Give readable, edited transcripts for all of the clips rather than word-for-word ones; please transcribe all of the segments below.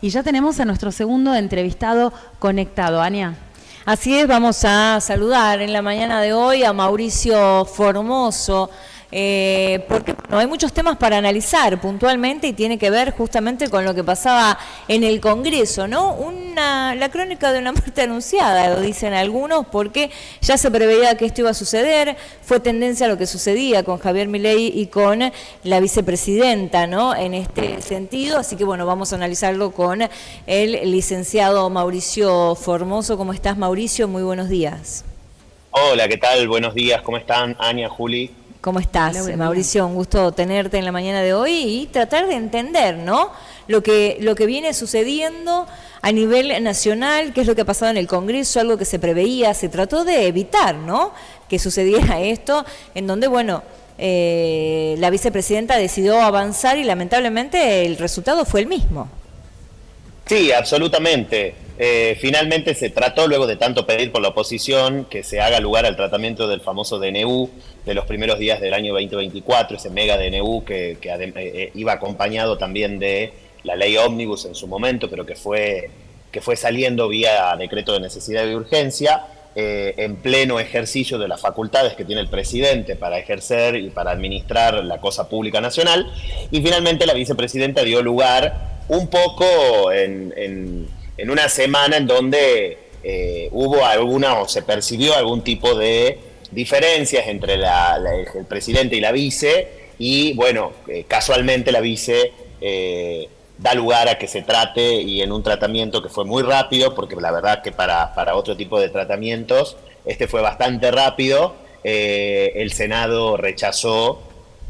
y ya tenemos a nuestro segundo entrevistado conectado. Ania. Así es, vamos a saludar en la mañana de hoy a Mauricio Formoso, porque bueno, hay muchos temas para analizar puntualmente y tiene que ver justamente con lo que pasaba en el Congreso, ¿no? La crónica de una muerte anunciada, lo dicen algunos, porque ya se preveía que esto iba a suceder, fue tendencia a lo que sucedía con Javier Milei y con la vicepresidenta, ¿no? En este sentido, así que bueno, vamos a analizarlo con el licenciado Mauricio Formoso. ¿Cómo estás, Mauricio? Muy buenos días. Hola, ¿qué tal? Buenos días, ¿cómo están? Ania, Juli. ¿Cómo estás, Hola, Mauricio? Un gusto tenerte en la mañana de hoy y tratar de entender, ¿no? Lo que viene sucediendo a nivel nacional, qué es lo que ha pasado en el Congreso, algo que se preveía, se trató de evitar, ¿no? Que sucediera esto, en donde, bueno, la vicepresidenta decidió avanzar y lamentablemente el resultado fue el mismo. Sí, absolutamente. Finalmente se trató, luego de tanto pedir por la oposición, que se haga lugar al tratamiento del famoso DNU de los primeros días del año 2024, ese mega DNU que iba acompañado también de la ley ómnibus en su momento, pero que fue saliendo vía decreto de necesidad y urgencia, en pleno ejercicio de las facultades que tiene el presidente para ejercer y para administrar la cosa pública nacional. Y finalmente la vicepresidenta dio lugar un poco en una semana en donde hubo alguna o se percibió algún tipo de diferencias entre el presidente y la vice, y bueno, casualmente la vice da lugar a que se trate, y en un tratamiento que fue muy rápido, porque la verdad que para otro tipo de tratamientos este fue bastante rápido. El Senado rechazó,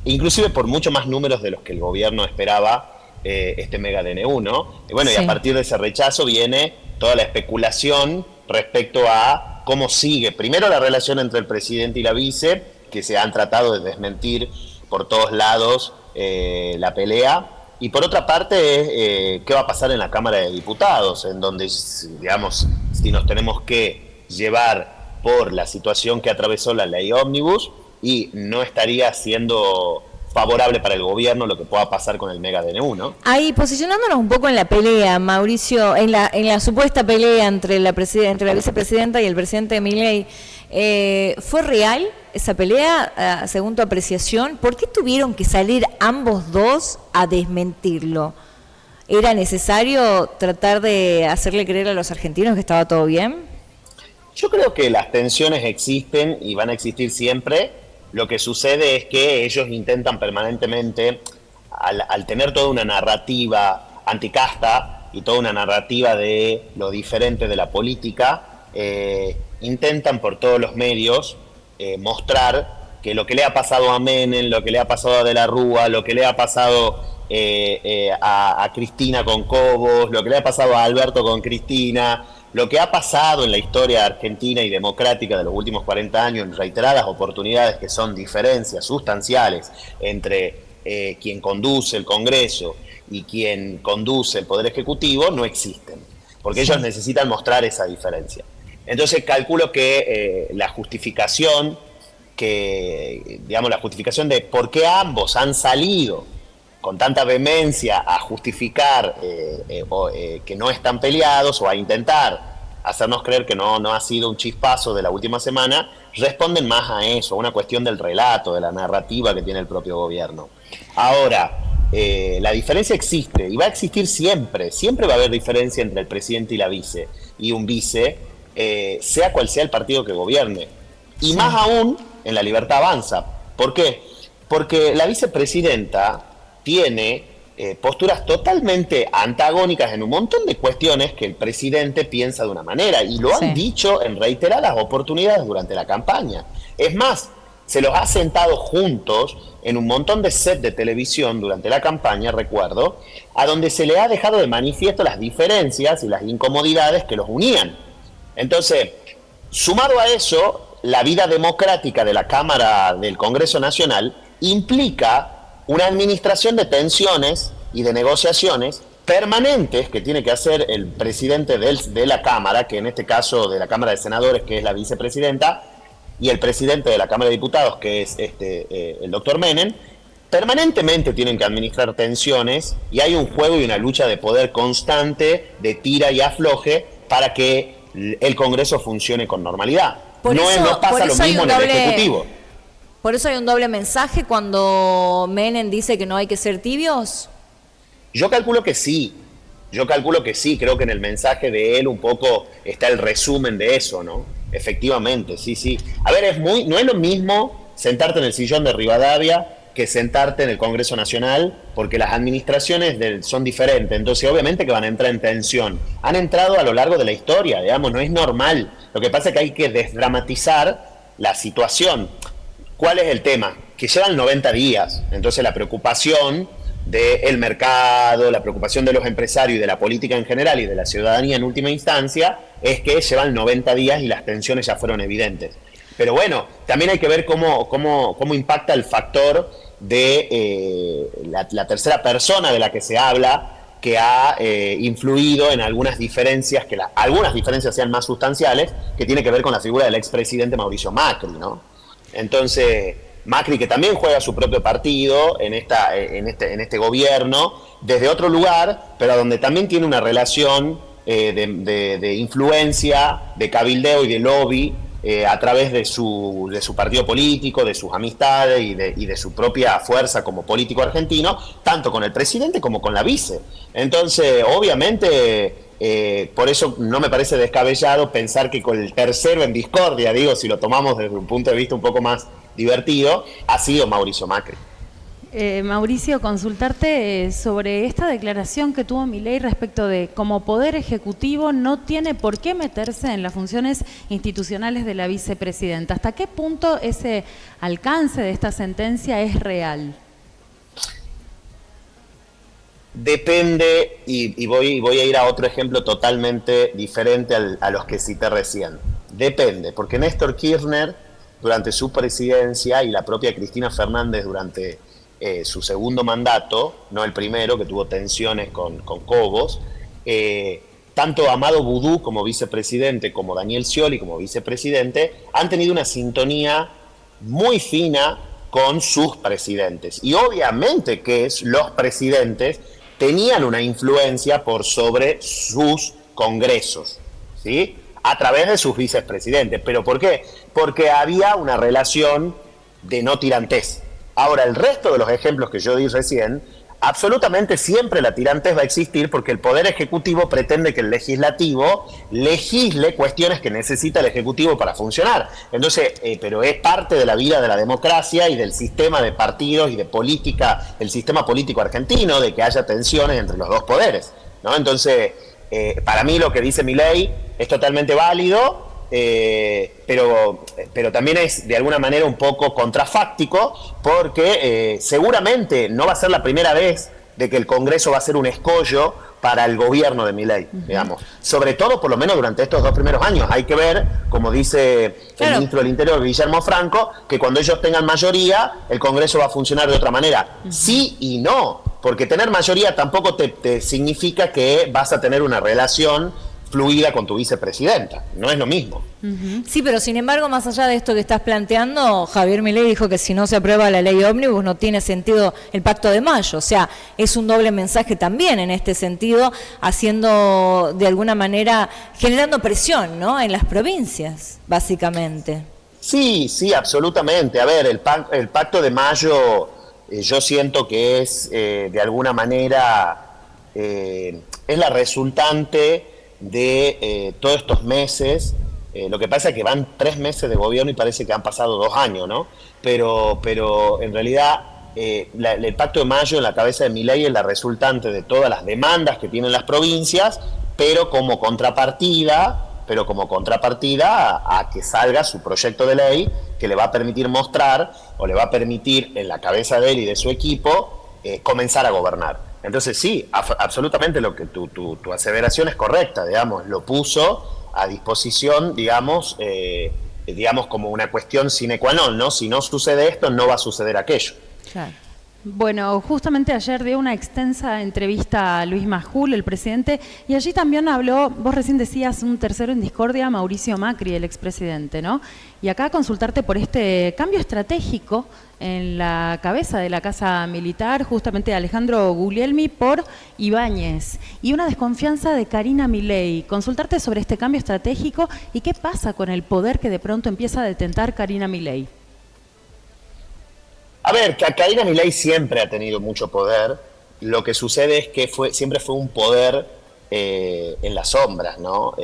inclusive por mucho más números de los que el gobierno esperaba, este mega DNU, ¿no? Y bueno, sí. Y a partir de ese rechazo viene toda la especulación respecto a cómo sigue, primero la relación entre el presidente y la vice, que se han tratado de desmentir por todos lados la pelea, y por otra parte, qué va a pasar en la Cámara de Diputados, en donde, digamos, si nos tenemos que llevar por la situación que atravesó la ley ómnibus, y no estaría siendo favorable para el gobierno lo que pueda pasar con el mega DNU, ¿no? Ahí, posicionándonos un poco en la pelea, Mauricio, en la supuesta pelea entre la vicepresidenta y el presidente Milei, ¿fue real esa pelea, según tu apreciación? ¿Por qué tuvieron que salir ambos dos a desmentirlo? ¿Era necesario tratar de hacerle creer a los argentinos que estaba todo bien? Yo creo que las tensiones existen y van a existir siempre. Lo que sucede es que ellos intentan permanentemente, al tener toda una narrativa anticasta y toda una narrativa de lo diferente de la política, intentan por todos los medios mostrar que lo que le ha pasado a Menem, lo que le ha pasado a De la Rúa, lo que le ha pasado a Cristina con Cobos, lo que le ha pasado a Alberto con Cristina, lo que ha pasado en la historia argentina y democrática de los últimos 40 años, en reiteradas oportunidades, que son diferencias sustanciales entre quien conduce el Congreso y quien conduce el Poder Ejecutivo, no existen, porque ellos necesitan mostrar esa diferencia. Entonces calculo que la justificación de por qué ambos han salido con tanta vehemencia a justificar que no están peleados, o a intentar hacernos creer que no ha sido un chispazo de la última semana, responden más a eso, a una cuestión del relato, de la narrativa que tiene el propio gobierno. Ahora, la diferencia existe y va a existir siempre. Siempre va a haber diferencia entre el presidente y la vice, y un vice, sea cual sea el partido que gobierne. Y más aún en La Libertad Avanza. ¿Por qué? Porque la vicepresidenta tiene posturas totalmente antagónicas en un montón de cuestiones que el presidente piensa de una manera, y lo han dicho en reiteradas oportunidades durante la campaña. Es más, se los ha sentado juntos en un montón de sets de televisión durante la campaña, recuerdo, a donde se le ha dejado de manifiesto las diferencias y las incomodidades que los unían. Entonces, sumado a eso, la vida democrática de la Cámara del Congreso Nacional implica una administración de tensiones y de negociaciones permanentes que tiene que hacer el presidente de la Cámara, que en este caso de la Cámara de Senadores, que es la vicepresidenta, y el presidente de la Cámara de Diputados, que es el doctor Menem, permanentemente tienen que administrar tensiones y hay un juego y una lucha de poder constante, de tira y afloje, para que el Congreso funcione con normalidad. No pasa lo mismo en el Ejecutivo. ¿Por eso hay un doble mensaje cuando Menem dice que no hay que ser tibios? Yo calculo que sí. Creo que en el mensaje de él un poco está el resumen de eso, ¿no? Efectivamente, sí. A ver, no es lo mismo sentarte en el sillón de Rivadavia que sentarte en el Congreso Nacional, porque las administraciones son diferentes, entonces obviamente que van a entrar en tensión. Han entrado a lo largo de la historia, digamos, no es normal. Lo que pasa es que hay que desdramatizar la situación. ¿Cuál es el tema? Que llevan 90 días, entonces la preocupación del mercado, la preocupación de los empresarios y de la política en general y de la ciudadanía en última instancia es que llevan 90 días y las tensiones ya fueron evidentes. Pero bueno, también hay que ver cómo impacta el factor de la tercera persona de la que se habla, que ha influido en algunas diferencias, algunas diferencias sean más sustanciales, que tiene que ver con la figura del expresidente Mauricio Macri, ¿no? Entonces, Macri, que también juega su propio partido en este gobierno, desde otro lugar, pero donde también tiene una relación de influencia, de cabildeo y de lobby a través de su partido político, de sus amistades y de su propia fuerza como político argentino, tanto con el presidente como con la vice. Entonces, obviamente, por eso no me parece descabellado pensar que con el tercero en discordia, digo, si lo tomamos desde un punto de vista un poco más divertido, ha sido Mauricio Macri. Mauricio, consultarte sobre esta declaración que tuvo Milei respecto de como Poder Ejecutivo no tiene por qué meterse en las funciones institucionales de la vicepresidenta. ¿Hasta qué punto ese alcance de esta sentencia es real? Depende, y voy a ir a otro ejemplo totalmente diferente a los que cité recién. Depende, porque Néstor Kirchner, durante su presidencia, y la propia Cristina Fernández durante su segundo mandato, no el primero, que tuvo tensiones con Cobos, tanto Amado Boudou como vicepresidente, como Daniel Scioli como vicepresidente, han tenido una sintonía muy fina con sus presidentes. Y obviamente que los presidentes tenían una influencia por sobre sus congresos, ¿sí? A través de sus vicepresidentes. ¿Pero por qué? Porque había una relación de no tirantez. Ahora, el resto de los ejemplos que yo di recién, absolutamente siempre la tirantez va a existir porque el Poder Ejecutivo pretende que el Legislativo legisle cuestiones que necesita el Ejecutivo para funcionar. Entonces, pero es parte de la vida de la democracia y del sistema de partidos y de política, el sistema político argentino, de que haya tensiones entre los dos poderes, ¿no? Entonces, para mí lo que dice Milei es totalmente válido, pero también es de alguna manera un poco contrafáctico porque seguramente no va a ser la primera vez de que el Congreso va a ser un escollo para el gobierno de Milei, digamos. Sobre todo, por lo menos durante estos 2 primeros años. Hay que ver, como dice el ministro del Interior, Guillermo Franco, que cuando ellos tengan mayoría, el Congreso va a funcionar de otra manera. Sí y no, porque tener mayoría tampoco te significa que vas a tener una relación fluida con tu vicepresidenta, no es lo mismo. Sí, pero sin embargo, más allá de esto que estás planteando, Javier Milei dijo que si no se aprueba la ley ómnibus no tiene sentido el Pacto de Mayo, o sea, es un doble mensaje también en este sentido, haciendo de alguna manera, generando presión, ¿no?, en las provincias, básicamente. Sí, absolutamente. A ver, el Pacto de Mayo yo siento que es, de alguna manera, es la resultante de todos estos meses. Lo que pasa es que van 3 meses de gobierno y parece que han pasado 2 años, ¿no? Pero en realidad el Pacto de Mayo en la cabeza de Milei es la resultante de todas las demandas que tienen las provincias, pero como contrapartida a que salga su proyecto de ley que le va a permitir mostrar, o le va a permitir en la cabeza de él y de su equipo, comenzar a gobernar. Entonces sí, absolutamente lo que tu aseveración es correcta, digamos, lo puso a disposición, digamos como una cuestión sine qua non, ¿no? Si no sucede esto, no va a suceder aquello. Claro. Bueno, justamente ayer dio una extensa entrevista a Luis Majul, el presidente, y allí también habló, vos recién decías, un tercero en discordia, Mauricio Macri, el expresidente, ¿no? Y acá consultarte por este cambio estratégico en la cabeza de la Casa Militar, justamente de Alejandro Guglielmi por Ibáñez, y una desconfianza de Karina Milei. Consultarte sobre este cambio estratégico y qué pasa con el poder que de pronto empieza a detentar Karina Milei. A ver, que Karina Milei siempre ha tenido mucho poder. Lo que sucede es que siempre fue un poder en las sombras, ¿no?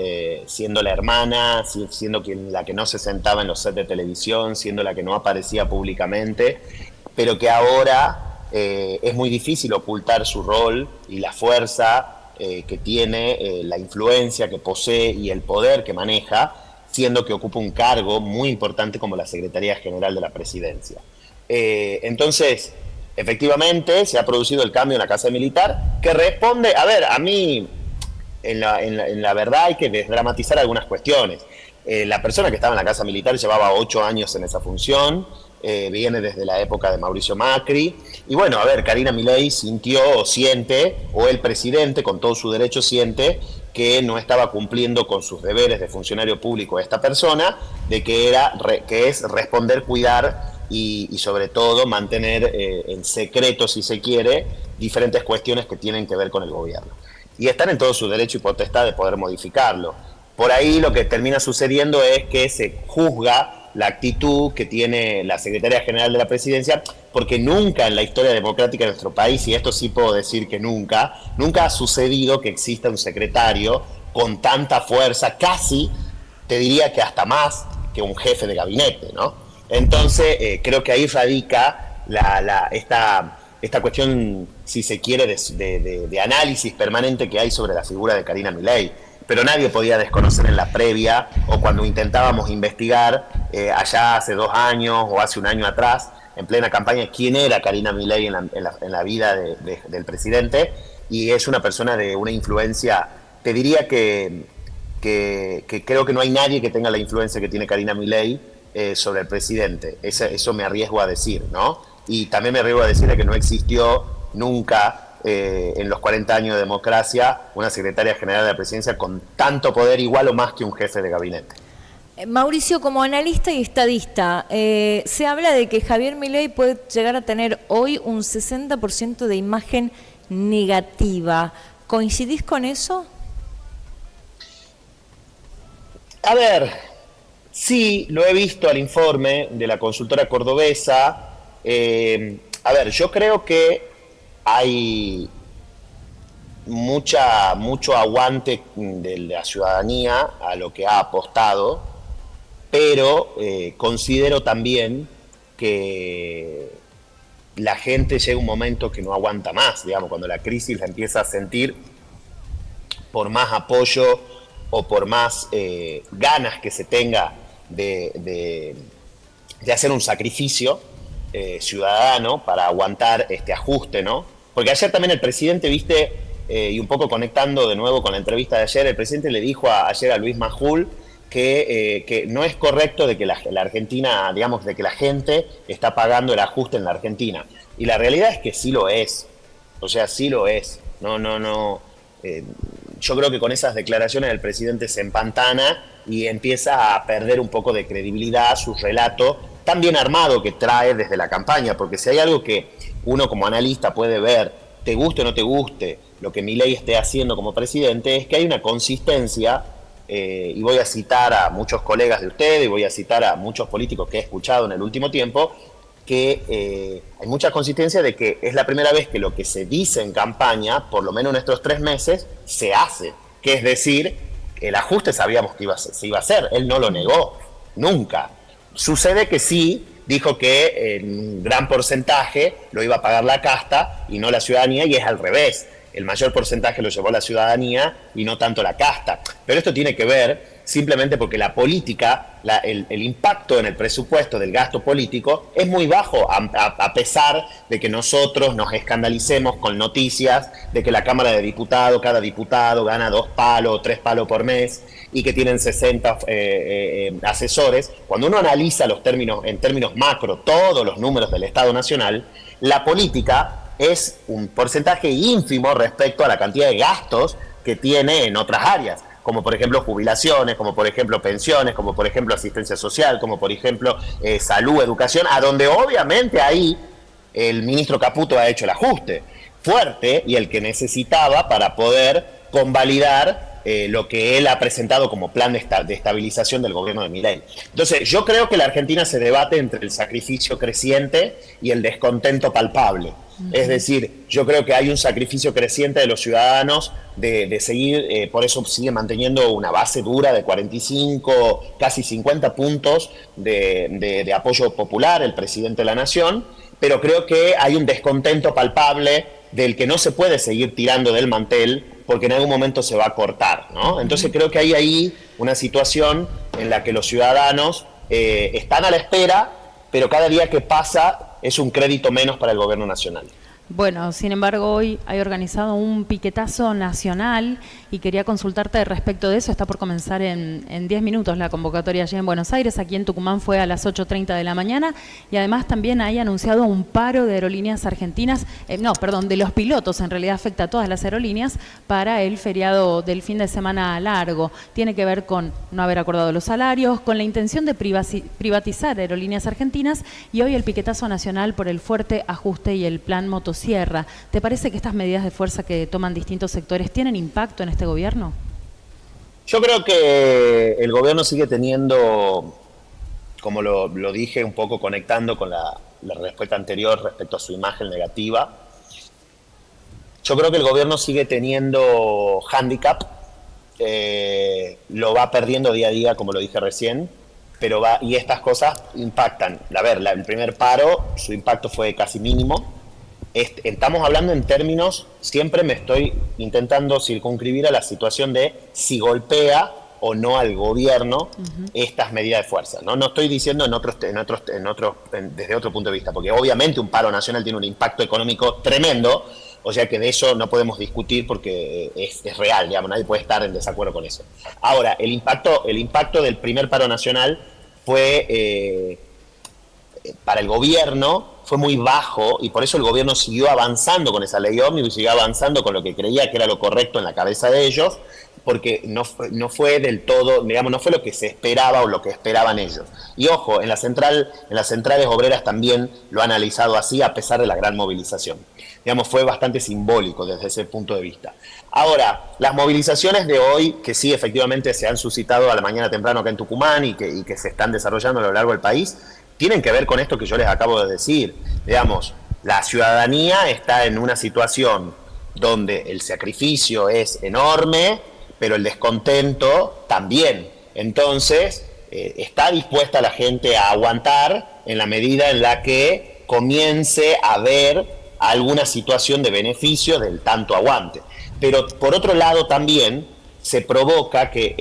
Siendo la hermana, siendo la que no se sentaba en los sets de televisión, siendo la que no aparecía públicamente, pero que ahora es muy difícil ocultar su rol y la fuerza que tiene, la influencia que posee y el poder que maneja, siendo que ocupa un cargo muy importante como la Secretaría General de la Presidencia. Entonces, efectivamente, se ha producido el cambio en la Casa Militar, que responde, a ver, a mí, en la verdad hay que desdramatizar algunas cuestiones. La persona que estaba en la Casa Militar llevaba 8 años en esa función, viene desde la época de Mauricio Macri, y bueno, a ver, Karina Milei sintió o siente, o el presidente con todo su derecho siente, que no estaba cumpliendo con sus deberes de funcionario público esta persona, de que es responder, cuidar y sobre todo mantener en secreto, si se quiere, diferentes cuestiones que tienen que ver con el gobierno. Y están en todo su derecho y potestad de poder modificarlo. Por ahí lo que termina sucediendo es que se juzga la actitud que tiene la Secretaría General de la Presidencia, porque nunca en la historia democrática de nuestro país, y esto sí puedo decir que nunca ha sucedido que exista un secretario con tanta fuerza, casi, te diría que hasta más que un jefe de gabinete, ¿no? Entonces, creo que ahí radica esta cuestión, si se quiere, de análisis permanente que hay sobre la figura de Karina Milei. Pero nadie podía desconocer en la previa o cuando intentábamos investigar allá hace 2 años o hace 1 año atrás, en plena campaña, quién era Karina Milei en la vida del presidente. Y es una persona de una influencia, te diría que creo que no hay nadie que tenga la influencia que tiene Karina Milei sobre el presidente. Eso me arriesgo a decir, ¿no? Y también me arriesgo a decir que no existió nunca en los 40 años de democracia una secretaria general de la presidencia con tanto poder, igual o más que un jefe de gabinete. Mauricio, como analista y estadista, se habla de que Javier Milei puede llegar a tener hoy un 60% de imagen negativa. ¿Coincidís con eso? A ver, sí, lo he visto al informe de la consultora cordobesa. A ver, yo creo que hay mucho aguante de la ciudadanía a lo que ha apostado, pero considero también que la gente llega un momento que no aguanta más, digamos, cuando la crisis la empieza a sentir, por más apoyo o por más ganas que se tenga de hacer un sacrificio ciudadano para aguantar este ajuste, ¿no? Porque ayer también el presidente, viste, y un poco conectando de nuevo con la entrevista de ayer, el presidente le dijo ayer a Luis Majul que no es correcto de que la Argentina, digamos, de que la gente está pagando el ajuste en la Argentina. Y la realidad es que sí lo es. O sea, sí lo es. No. Yo creo que con esas declaraciones el presidente se empantana y empieza a perder un poco de credibilidad su relato tan bien armado que trae desde la campaña, porque si hay algo que uno como analista puede ver, te guste o no te guste, lo que Milei esté haciendo como presidente, es que hay una consistencia, y voy a citar a muchos colegas de ustedes, y voy a citar a muchos políticos que he escuchado en el último tiempo, que hay mucha consistencia de que es la primera vez que lo que se dice en campaña, por lo menos en estos 3 meses, se hace. Que es decir, el ajuste sabíamos que se iba a hacer, él no lo negó, nunca. Sucede que sí, dijo que en un gran porcentaje lo iba a pagar la casta y no la ciudadanía, y es al revés. El mayor porcentaje lo llevó la ciudadanía y no tanto la casta. Pero esto tiene que ver simplemente porque la política, el impacto en el presupuesto del gasto político es muy bajo, a pesar de que nosotros nos escandalicemos con noticias de que la Cámara de Diputados, cada diputado gana 2 palos o 3 palos por mes y que tienen 60 asesores. Cuando uno analiza en términos macro todos los números del Estado Nacional, La política es un porcentaje ínfimo respecto a la cantidad de gastos que tiene en otras áreas, como por ejemplo jubilaciones, como por ejemplo pensiones, como por ejemplo asistencia social, como por ejemplo salud, educación, a donde obviamente ahí el ministro Caputo ha hecho el ajuste fuerte y el que necesitaba para poder convalidar lo que él ha presentado como plan de estabilización del gobierno de Milei. Entonces, yo creo que la Argentina se debate entre el sacrificio creciente y el descontento palpable. Es decir, yo creo que hay un sacrificio creciente de los ciudadanos de seguir, por eso sigue manteniendo una base dura de 45, casi 50 puntos de apoyo popular, el presidente de la Nación, pero creo que hay un descontento palpable del que no se puede seguir tirando del mantel porque en algún momento se va a cortar, ¿no? Entonces creo que hay ahí una situación en la que los ciudadanos están a la espera, pero cada día que pasa es un crédito menos para el gobierno nacional. Bueno, sin embargo, hoy hay organizado un piquetazo nacional y quería consultarte respecto de eso. Está por comenzar en 10 minutos la convocatoria allí en Buenos Aires. Aquí en Tucumán fue a las 8:30 de la mañana y además también hay anunciado un paro de aerolíneas argentinas, de los pilotos, en realidad afecta a todas las aerolíneas, para el feriado del fin de semana largo. Tiene que ver con no haber acordado los salarios, con la intención de privatizar aerolíneas argentinas y hoy el piquetazo nacional por el fuerte ajuste y el plan motocicleta. ¿Te parece que estas medidas de fuerza que toman distintos sectores tienen impacto en este gobierno? Yo creo que el gobierno sigue teniendo, como lo dije un poco conectando con la respuesta anterior respecto a su imagen negativa, yo creo que el gobierno sigue teniendo hándicap, lo va perdiendo día a día, como lo dije recién, y estas cosas impactan. El primer paro, su impacto fue casi mínimo. Estamos hablando en términos, siempre me estoy intentando circunscribir a la situación de si golpea o no al gobierno estas medidas de fuerza. No estoy diciendo desde otro punto de vista, porque obviamente un paro nacional tiene un impacto económico tremendo, o sea que de eso no podemos discutir porque es real, digamos, nadie puede estar en desacuerdo con eso. Ahora, el impacto del primer paro nacional fue, para el gobierno, fue muy bajo y por eso el gobierno siguió avanzando con esa ley ómnibus, siguió avanzando con lo que creía que era lo correcto en la cabeza de ellos, porque no fue del todo, digamos, no fue lo que se esperaba o lo que esperaban ellos. Y ojo, en las centrales obreras también lo han analizado así a pesar de la gran movilización. Digamos, fue bastante simbólico desde ese punto de vista. Ahora, las movilizaciones de hoy, que sí efectivamente se han suscitado a la mañana temprano acá en Tucumán y que se están desarrollando a lo largo del país, tienen que ver con esto que yo les acabo de decir. Digamos, la ciudadanía está en una situación donde el sacrificio es enorme, pero el descontento también. Entonces, está dispuesta la gente a aguantar en la medida en la que comience a haber alguna situación de beneficio del tanto aguante. Pero por otro lado también se provoca que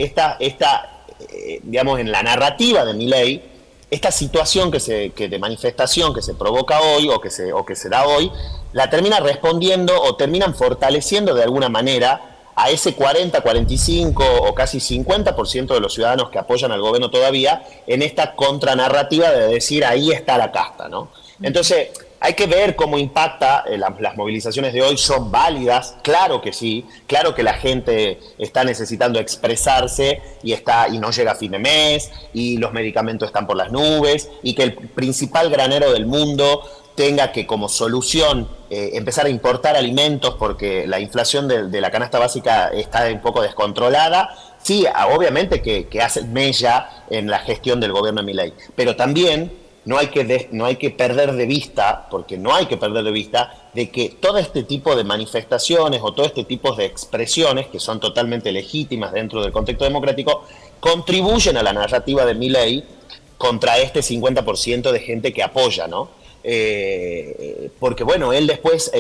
digamos, en la narrativa de Milei, esta situación de manifestación que se provoca hoy o que se da hoy, la termina respondiendo o terminan fortaleciendo de alguna manera a ese 40, 45 o casi 50% de los ciudadanos que apoyan al gobierno todavía en esta contranarrativa de decir ahí está la casta, ¿no? Entonces, hay que ver cómo impacta, las movilizaciones de hoy son válidas, claro que sí, claro que la gente está necesitando expresarse y no llega a fin de mes, y los medicamentos están por las nubes, y que el principal granero del mundo tenga que como solución empezar a importar alimentos porque la inflación de la canasta básica está un poco descontrolada. Sí, obviamente que hace mella en la gestión del gobierno de Milei, pero también no hay que perder de vista, porque no hay que perder de vista, de que todo este tipo de manifestaciones o todo este tipo de expresiones, que son totalmente legítimas dentro del contexto democrático, contribuyen a la narrativa de Milei contra este 50% de gente que apoya, ¿no? Porque bueno, él después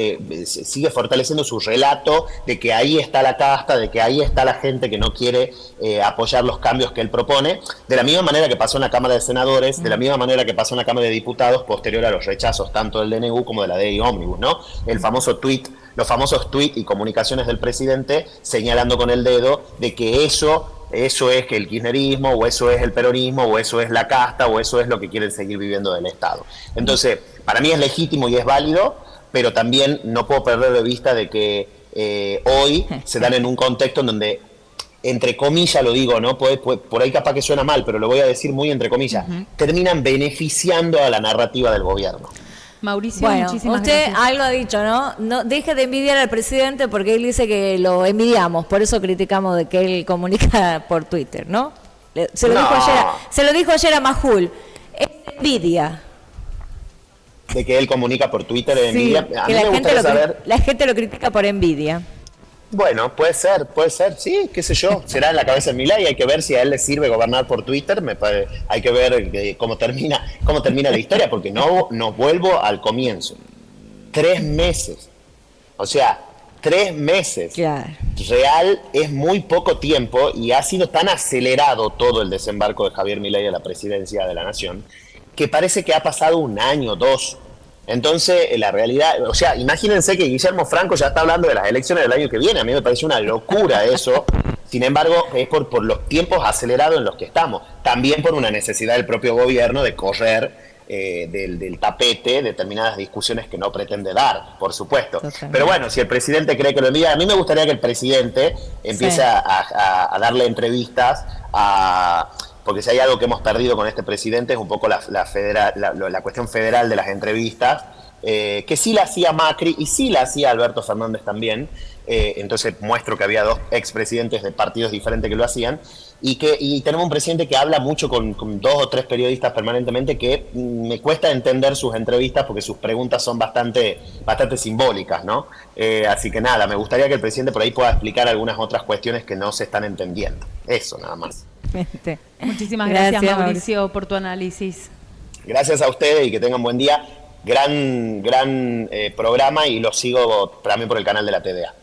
sigue fortaleciendo su relato de que ahí está la casta, de que ahí está la gente que no quiere apoyar los cambios que él propone, de la misma manera que pasó en la Cámara de Senadores, de la misma manera que pasó en la Cámara de Diputados posterior a los rechazos tanto del DNU como de la ley ómnibus, ¿no? Los famosos tweets y comunicaciones del presidente señalando con el dedo de que eso es que el kirchnerismo, o eso es el peronismo, o eso es la casta, o eso es lo que quieren seguir viviendo del Estado. Entonces, para mí es legítimo y es válido, pero también no puedo perder de vista de que hoy se dan en un contexto en donde, entre comillas lo digo, ¿no? Por ahí capaz que suena mal, pero lo voy a decir muy entre comillas, terminan beneficiando a la narrativa del gobierno. Mauricio, Bueno, muchísimas usted gracias. algo ha dicho, ¿no? No deje de envidiar al presidente porque él dice que lo envidiamos, por eso criticamos de que él comunica por Twitter, ¿no? Se lo dijo ayer a Majul. Es envidia. De que él comunica por Twitter, Sí, envidia. A que mí me gustaría saber. la gente lo critica por envidia. Bueno, puede ser, sí, qué sé yo, será en la cabeza de Milei, hay que ver si a él le sirve gobernar por Twitter, hay que ver cómo termina la historia, porque no nos vuelvo al comienzo. 3 meses, o sea, 3 meses. Claro. Real es muy poco tiempo y ha sido tan acelerado todo el desembarco de Javier Milei a la presidencia de la Nación, que parece que ha pasado 1 año, 2. Entonces, la realidad, o sea, imagínense que Guillermo Franco ya está hablando de las elecciones del año que viene. A mí me parece una locura eso. Sin embargo, es por los tiempos acelerados en los que estamos. También por una necesidad del propio gobierno de correr del tapete determinadas discusiones que no pretende dar, por supuesto. Totalmente. Pero bueno, si el presidente cree que lo envía, a mí me gustaría que el presidente empiece a darle entrevistas porque si hay algo que hemos perdido con este presidente es un poco la cuestión federal de las entrevistas, que sí la hacía Macri y sí la hacía Alberto Fernández también. Entonces muestro que había 2 expresidentes de partidos diferentes que lo hacían, y tenemos un presidente que habla mucho con 2 o 3 periodistas permanentemente, que me cuesta entender sus entrevistas porque sus preguntas son bastante simbólicas, ¿no? Así que nada, me gustaría que el presidente por ahí pueda explicar algunas otras cuestiones que no se están entendiendo. Eso nada más. Muchísimas gracias, Mauricio, por tu análisis. Gracias a ustedes y que tengan buen día. Gran programa, y lo sigo también por el canal de la TDA.